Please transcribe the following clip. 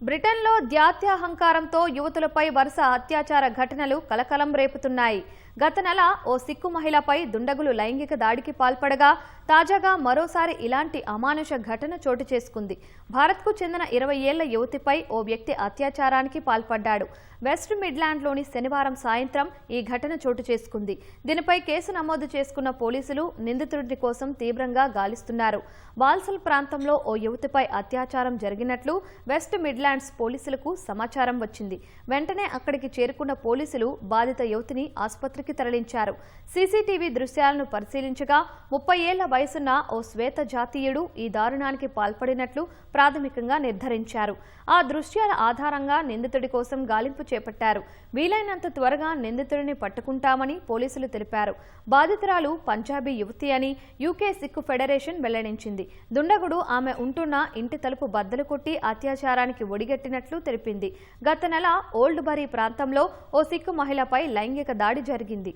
బ్రిటన్లో జాత్యహంకారంతో యువతులపై వరుస అత్యాచార ఘటనలు కలకలం రేపుతున్నాయి. గత నెల ఓ సిక్కు మహిళపై దుండగులు లైంగిక దాడికి పాల్పడగా తాజాగా మరోసారి ఇలాంటి అమానుష ఘటన చోటు చేసుకుంది. భారత్కు చెందిన 20 ఏళ్ల యువతిపై ఓ వ్యక్తి అత్యాచారానికి పాల్పడ్డాడు. వెస్ట్ మిడ్లాండ్లోని శనివారం సాయంత్రం ఈ ఘటన చోటు చేసుకుంది. దీనిపై కేసు నమోదు చేసుకున్న పోలీసులు నిందితుడి కోసం తీవ్రంగా గాలిస్తున్నారు. వాల్సల్ ప్రాంతంలో ఓ యువతిపై అత్యాచారం జరిగినట్లు వెస్ట్ మిడ్లాండ్స్ పోలీసులకు సమాచారం వచ్చింది. వెంటనే అక్కడికి చేరుకున్న పోలీసులు బాధిత యువతిని ఆసుపత్రికి తరలించారు. సీసీటీవీ దృశ్యాలను పరిశీలించగా 30 ఏళ్ల వయసున్న ఓ శ్వేత జాతీయుడు ఈ దారుణానికి పాల్పడినట్లు ప్రాథమికంగా నిర్ధారించారు. ఆ దృశ్యాల ఆధారంగా నిందితుడి కోసం గాలింపు చేపట్టారు. వీలైనంత త్వరగా నిందితుడిని పట్టుకుంటామని పోలీసులు తెలిపారు. బాధితురాలు పంజాబీ యువతి అని యూకే సిక్కు ఫెడరేషన్ వెల్లడించింది. దుండగుడు ఆమె ఉంటున్న ఇంటి తలుపు బద్దలు కొట్టి అత్యాచారానికి ఒడిగట్టినట్లు తెలిపింది. గత నెల ఓల్డ్ బరీ ప్రాంతంలో ఓ సిక్కు మహిళపై లైంగిక దాడి జరిగింది.